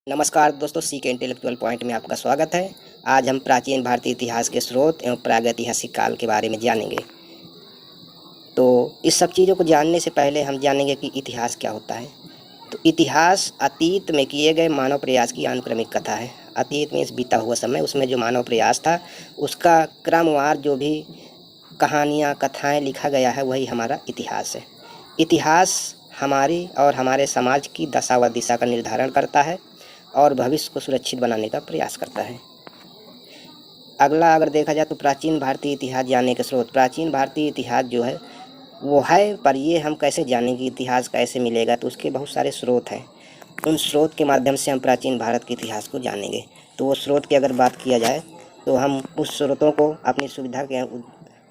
नमस्कार दोस्तों, C K intellectual point में आपका स्वागत है। आज हम प्राचीन भारतीय इतिहास के स्रोत एवं प्रागैतिहासिक काल के बारे में जानेंगे। तो इस सब चीज़ों को जानने से पहले हम जानेंगे कि इतिहास क्या होता है। तो इतिहास अतीत में किए गए मानव प्रयास की अनुक्रमिक कथा है। अतीत में इस बीता हुआ समय, उसमें जो मानव प्रयास था उसका क्रमवार जो भी कहानियाँ कथाएँ लिखा गया है वही हमारा इतिहास है। इतिहास हमारी और हमारे समाज की दशा व दिशा का निर्धारण करता है और भविष्य को सुरक्षित बनाने का प्रयास करता है। अगला अगर देखा जाए तो प्राचीन भारतीय इतिहास जानने के स्रोत। प्राचीन भारतीय इतिहास जो है वो है, पर ये हम कैसे जानेंगे, इतिहास कैसे मिलेगा, तो उसके बहुत सारे स्रोत हैं। उन स्रोत के माध्यम से हम प्राचीन भारत के इतिहास को जानेंगे। तो वो स्रोत की अगर बात किया जाए तो हम उस स्रोतों को अपनी सुविधा के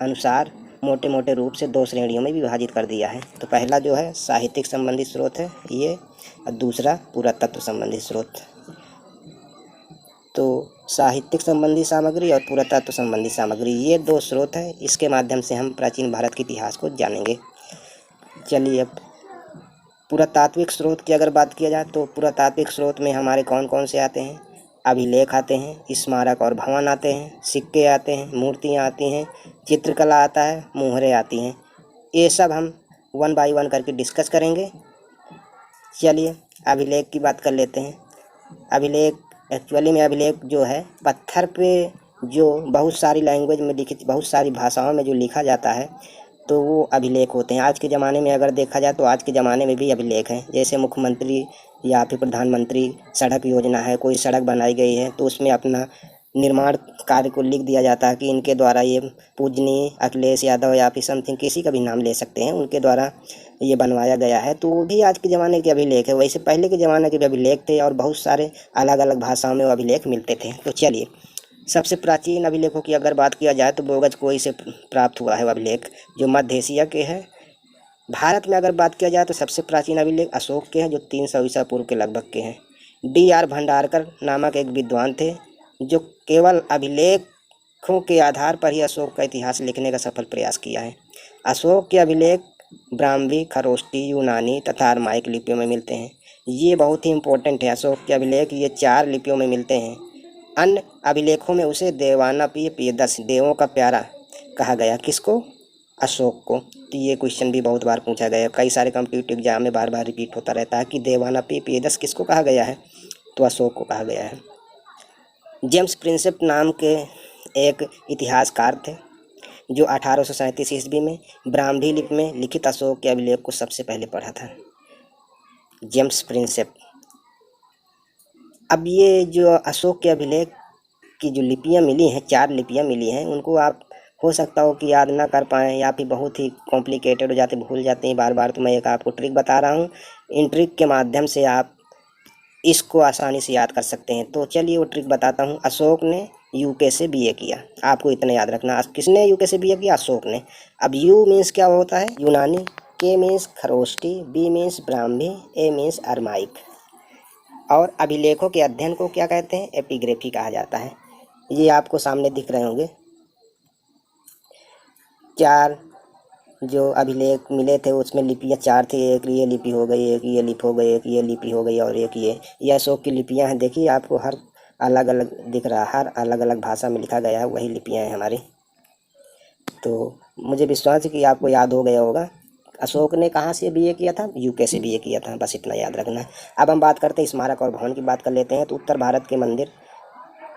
अनुसार मोटे मोटे रूप से दो श्रेणियों में विभाजित कर दिया है। तो पहला जो है साहित्यिक संबंधित स्रोत है ये, और दूसरा पुरातत्व संबंधित स्रोत। तो साहित्यिक संबंधी सामग्री और पुरातत्व संबंधी सामग्री, ये दो स्रोत हैं। इसके माध्यम से हम प्राचीन भारत के इतिहास को जानेंगे। चलिए, अब पुरातात्विक स्रोत की अगर बात किया जाए तो पुरातात्विक स्रोत में हमारे कौन कौन से आते हैं? अभिलेख आते हैं, स्मारक और भवन आते हैं, सिक्के आते हैं, मूर्तियाँ आती हैं, चित्रकला आता है, मुहरें आती हैं। ये सब हम वन बाय वन करके डिस्कस करेंगे। चलिए, अभिलेख की बात कर लेते हैं। अभिलेख एक्चुअली में अभिलेख जो है पत्थर पे जो बहुत सारी लैंग्वेज में लिखित, बहुत सारी भाषाओं में जो लिखा जाता है तो वो अभिलेख होते हैं। आज के ज़माने में अगर देखा जाए तो आज के ज़माने में भी अभिलेख हैं। जैसे मुख्यमंत्री या फिर प्रधानमंत्री सड़क योजना है, कोई सड़क बनाई गई है तो उसमें अपना निर्माण कार्य को लिख दिया जाता है कि इनके द्वारा, ये पूजनीय अखिलेश यादव या फिर समथिंग किसी का भी नाम ले सकते हैं, उनके द्वारा ये बनवाया गया है। तो वो भी आज के ज़माने के अभिलेख है। वैसे पहले के ज़माने के भी अभिलेख थे और बहुत सारे अलग अलग भाषाओं में वो अभिलेख मिलते थे। तो चलिए, सबसे प्राचीन अभिलेखों की अगर बात किया जाए तो बोगज कोई से प्राप्त हुआ है वो अभिलेख, जो मध्य एशिया के हैं। भारत में अगर बात किया जाए तो सबसे प्राचीन अभिलेख अशोक के हैं, जो 300 ईसा पूर्व के लगभग के हैं। D.R. भंडारकर नामक एक विद्वान थे जो केवल अभिलेखों के आधार पर ही अशोक का इतिहास लिखने का सफल प्रयास किया है। अशोक के अभिलेख ब्राह्मी, खरोष्टी, यूनानी तथा अरमाइक लिपियों में मिलते हैं। ये बहुत ही इम्पोर्टेंट है। अशोक के अभिलेख ये 4 लिपियों में मिलते हैं। अन्य अभिलेखों में उसे देवानापीय पियदस, देवों का प्यारा कहा गया। किसको? अशोक को। तो ये क्वेश्चन भी बहुत बार पूछा गया है, कई सारे कम्पिटिटिव एग्जाम में बार बार रिपीट होता रहता है कि देवानापीय पियदस किसको कहा गया है? तो अशोक को कहा गया है। जेम्स प्रिंसेप नाम के एक इतिहासकार थे जो 1837 ईस्वी में ब्राह्मी लिपि में लिखित अशोक के अभिलेख को सबसे पहले पढ़ा था। James Prinsep. अब ये जो अशोक के अभिलेख की जो लिपियाँ मिली हैं, 4 लिपियाँ मिली हैं, उनको आप हो सकता हो कि याद ना कर पाएँ या फिर बहुत ही कॉम्प्लिकेटेड हो जाते, भूल जाते हैं बार बार। तो मैं एक आपको ट्रिक बता रहा हूँ, इन ट्रिक के माध्यम से आप इसको आसानी से याद कर सकते हैं। तो चलिए वो ट्रिक बताता हूँ। अशोक ने यूके से बीए किया, आपको इतना याद रखना। किसने यूके से बीए किया? अशोक ने। अब यू मीन्स क्या होता है? यूनानी, K means Kharosthi, B means Brahmi, A means Aramaic. और अभिलेखों के अध्ययन को क्या कहते हैं? एपिग्राफी कहा जाता है। ये आपको सामने दिख रहे होंगे 4 जो अभिलेख मिले थे, उसमें लिपियाँ 4 थी। एक ये लिपि हो गई, एक ये लिपि हो गई, एक ये लिपि हो गई और एक ये अशोक की लिपियाँ हैं। देखिए आपको हर अलग अलग दिख रहा है, हर अलग अलग भाषा में लिखा गया है, वही लिपियाँ हैं हमारी। तो मुझे विश्वास है कि आपको याद हो गया होगा। अशोक ने कहाँ से बीए किया था? यूके से बीए किया था, बस इतना याद रखना है। अब हम बात करते हैं स्मारक और भवन की बात कर लेते हैं। तो उत्तर भारत के मंदिर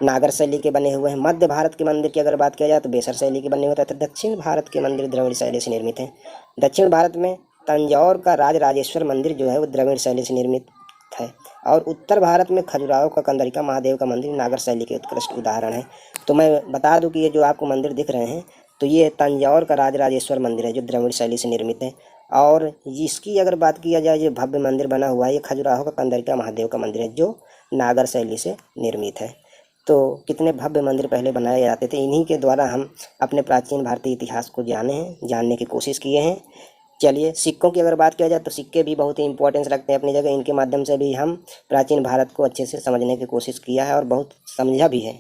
नागर शैली के बने हुए हैं। मध्य भारत के मंदिर की अगर बात किया जाए तो बेसर शैली के बने हुए हैं। तथा दक्षिण भारत के मंदिर द्रविड़ शैली से निर्मित हैं। दक्षिण भारत में तंजौर का राजराजेश्वर मंदिर जो है वो द्रविड़ शैली से निर्मित है। और उत्तर भारत में खजुराहो का कंदरिका महादेव का मंदिर नागर शैली के उत्कृष्ट उदाहरण है। तो मैं बता दूं कि ये जो आपको मंदिर दिख रहे हैं तो ये तंजौर का राजराजेश्वर मंदिर है जो द्रविड़ शैली से निर्मित है। और इसकी अगर बात किया जाए, जो भव्य मंदिर बना हुआ है, ये खजुराहो का कंदरिका महादेव का मंदिर है जो नागर शैली से निर्मित है। तो कितने भव्य मंदिर पहले बनाए जाते थे। इन्हीं के द्वारा हम अपने प्राचीन भारतीय इतिहास को जानने की कोशिश किए हैं। चलिए, सिक्कों की अगर बात किया जाए तो सिक्के भी बहुत ही इंपॉर्टेंस रखते हैं अपनी जगह। इनके माध्यम से भी हम प्राचीन भारत को अच्छे से समझने की कोशिश किया है और बहुत समझा भी है।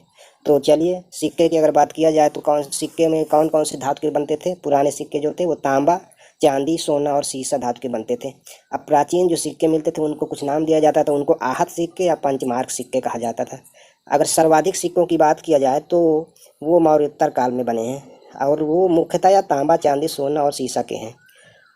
तो चलिए, सिक्के की अगर बात किया जाए तो सिक्के में कौन कौन से धातु के बनते थे? पुराने सिक्के जो थे वो तांबा, चांदी, सोना और सीसा धातु के बनते थे। अब प्राचीन जो सिक्के मिलते थे उनको कुछ नाम दिया जाता था, उनको आहत सिक्के या पंचमार्क सिक्के कहा जाता था। अगर सर्वाधिक सिक्कों की बात किया जाए तो वो मौर्योत्तर काल में बने हैं और वो मुख्यतः या तांबा, चांदी, सोना और सीसा के हैं।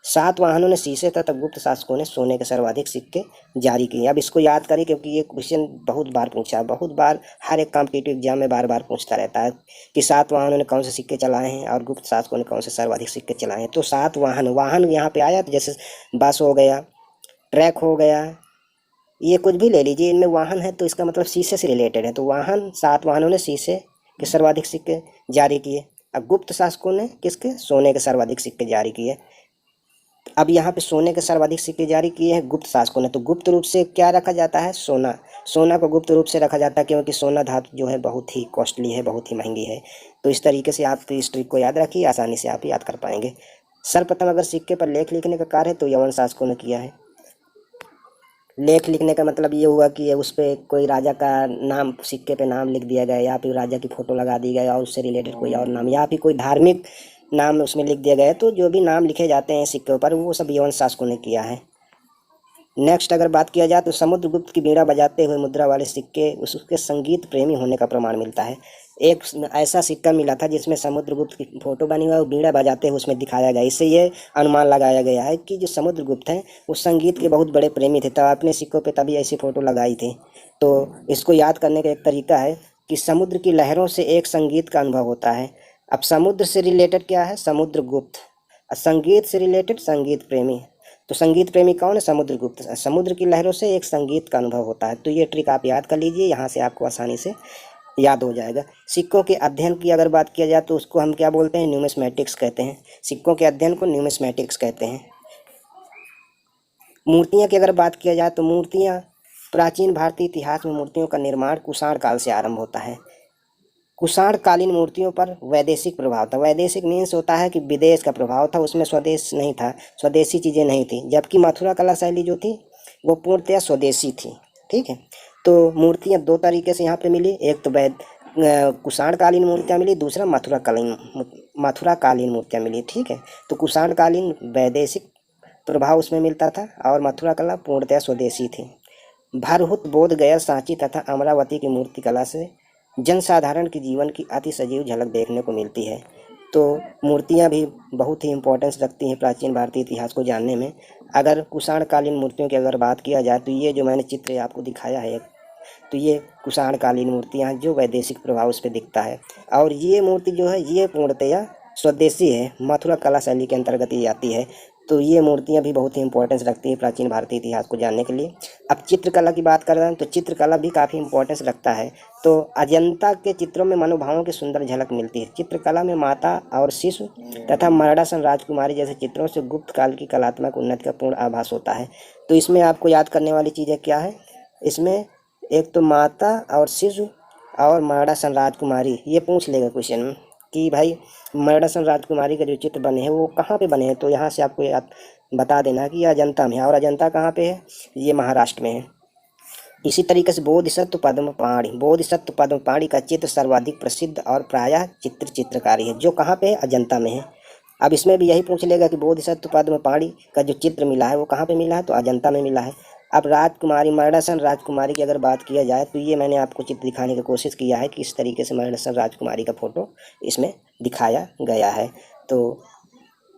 सातवाहनों ने शीशे तथा गुप्त शासकों ने सोने के सर्वाधिक सिक्के जारी किए। अब इसको याद करें क्योंकि ये क्वेश्चन बहुत बार पूछा है, बहुत बार हर एक कॉम्पिटिटिव एग्जाम में बार बार पूछता रहता है कि सातवाहनों ने कौन से सिक्के चलाए हैं और गुप्त शासकों ने कौन से सर्वाधिक सिक्के चलाए हैं। तो सातवाहन, वाहन यहाँ पे आया तो जैसे बस हो गया, ट्रैक हो गया, ये कुछ भी ले लीजिए, इनमें वाहन है तो इसका मतलब शीशे से रिलेटेड है। तो वाहन, सातवाहनों ने शीशे के सर्वाधिक सिक्के जारी किए। अब गुप्त शासकों ने किसके? सोने के सर्वाधिक सिक्के जारी किए। अब यहाँ पे सोने के सर्वाधिक सिक्के जारी किए हैं गुप्त शासकों ने। तो गुप्त रूप से क्या रखा जाता है? सोना। सोना को गुप्त रूप से रखा जाता है क्योंकि सोना धातु जो है बहुत ही कॉस्टली है, बहुत ही महंगी है। तो इस तरीके से आप इस ट्रिक को याद रखिए, आसानी से आप याद कर पाएंगे। सर्वप्रथम अगर सिक्के पर लेख लिखने का कार्य है तो यवन शासकों ने किया है। लेख लिखने का मतलब ये हुआ कि उस पर कोई राजा का नाम, सिक्के पे नाम लिख दिया गया या फिर राजा की फोटो लगा दी गई और उससे रिलेटेड कोई और नाम या फिर कोई धार्मिक नाम उसमें लिख दिया गया है। तो जो भी नाम लिखे जाते हैं सिक्के पर वो सब यवन शासकों ने किया है। नेक्स्ट अगर बात किया जाए तो समुद्रगुप्त की बीड़ा बजाते हुए मुद्रा वाले सिक्के उसके संगीत प्रेमी होने का प्रमाण मिलता है। एक ऐसा सिक्का मिला था जिसमें समुद्रगुप्त की फोटो बनी हुई और बीड़ा बजाते हुए उसमें दिखाया गया। इससे ये अनुमान लगाया गया है कि जो समुद्रगुप्त हैं वो संगीत के बहुत बड़े प्रेमी थे, तब अपने सिक्कों पे तभी ऐसी फोटो लगाई थी। तो इसको याद करने का एक तरीका है कि समुद्र की लहरों से एक संगीत का अनुभव होता है। अब समुद्र से रिलेटेड क्या है? समुद्रगुप्त। संगीत से रिलेटेड संगीत प्रेमी। तो संगीत प्रेमी कौन है? समुद्रगुप्त। समुद्र की लहरों से एक संगीत का अनुभव होता है। तो ये ट्रिक आप याद कर लीजिए, यहाँ से आपको आसानी से याद हो जाएगा। सिक्कों के अध्ययन की अगर बात किया जाए तो उसको हम क्या बोलते हैं? न्यूमिस्मेटिक्स कहते हैं। सिक्कों के अध्ययन को न्यूमिस्मेटिक्स कहते हैं। मूर्तियाँ की अगर बात किया जाए तो मूर्तियाँ, प्राचीन भारतीय इतिहास में मूर्तियों का निर्माण कुषाण काल से आरंभ होता है। कुषाण कालीन मूर्तियों पर वैदेशिक प्रभाव था। वैदेशिक मीन्स होता है कि विदेश का प्रभाव था, उसमें स्वदेश नहीं था, स्वदेशी चीज़ें नहीं थी। जबकि मथुरा कला शैली जो थी वो पूर्णतया स्वदेशी थी। ठीक है, तो मूर्तियाँ दो तरीके से यहाँ पे मिली, एक तो कुषाण कालीन मूर्तियाँ मिली, दूसरा मथुरा कालीन मूर्तियाँ मिली। ठीक है, तो कुषाण कालीन वैदेशिक प्रभाव उसमें मिलता था और मथुरा कला पूर्णतया स्वदेशी थी। भरहुत, बोध गया, सांची तथा अमरावती की मूर्ति कला से जनसाधारण के जीवन की अति सजीव झलक देखने को मिलती है। तो मूर्तियाँ भी बहुत ही इम्पोर्टेंस रखती हैं प्राचीन भारतीय इतिहास को जानने में। अगर कुषाण कालीन मूर्तियों की अगर बात किया जाए तो ये जो मैंने चित्र आपको दिखाया है, तो ये कुषाण कालीन मूर्तियाँ जो वैदेशिक प्रभाव उस पर दिखता है। और ये मूर्ति जो है ये पूर्णतया स्वदेशी है, मथुरा कला शैली के अंतर्गत ही आती है। तो ये मूर्तियाँ भी बहुत ही इंपॉर्टेंस रखती हैं प्राचीन भारतीय इतिहास को जानने के लिए। अब चित्रकला की बात कर रहे हैं तो चित्रकला भी काफ़ी इंपॉर्टेंस रखता है। तो अजंता के चित्रों में मनोभावों की सुंदर झलक मिलती है। चित्रकला में माता और शिशु तथा मर्दासन राजकुमारी जैसे चित्रों से गुप्त काल की कलात्मक उन्नति का पूर्ण आभास होता है। तो इसमें आपको याद करने वाली चीज़ें क्या है? इसमें एक तो माता और शिशु और मर्दासन राजकुमारी, ये पूछ लेगा क्वेश्चन में कि भाई मर्दासन राजकुमारी के जो चित्र बने हैं वो कहाँ पे बने हैं। तो यहाँ से आपको याद बता देना कि अजंता में है। और अजंता कहाँ पे है? ये महाराष्ट्र में है। इसी तरीके से बोधिसत्व पद्मपाणि का चित्र सर्वाधिक प्रसिद्ध और प्रायः चित्रकारी है, जो कहाँ पे है? अजंता में है। अब इसमें भी यही पूछ लेगा कि बोधिसत्व पद्मपाणि का जो चित्र मिला है वो कहाँ पे मिला है? तो अजंता में मिला है। अब राजकुमारी, मर्दासन राजकुमारी की अगर बात किया जाए तो ये मैंने आपको चित्र दिखाने की कोशिश किया है कि इस तरीके से मर्दासन राजकुमारी का फोटो इसमें दिखाया गया है। तो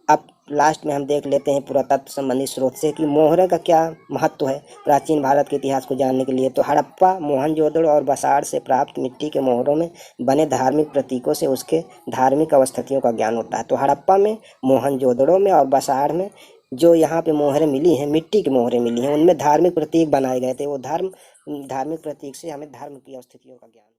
अब लास्ट में हम देख लेते हैं पुरातत्व संबंधी स्रोत से कि मोहरे का क्या महत्व है प्राचीन भारत के इतिहास को जानने के लिए। तो हड़प्पा, मोहनजोदड़ो और बसाड़ से प्राप्त मिट्टी के मोहरों में बने धार्मिक प्रतीकों से उसके धार्मिक अवस्थितियों का ज्ञान होता है। तो हड़प्पा में, मोहनजोदड़ो में और बसाड़ में जो यहाँ पे मोहरें मिली हैं, मिट्टी की मोहरें मिली हैं, उनमें धार्मिक प्रतीक बनाए गए थे। वो धार्मिक प्रतीक से हमें धर्म की अवस्थितियों का ज्ञान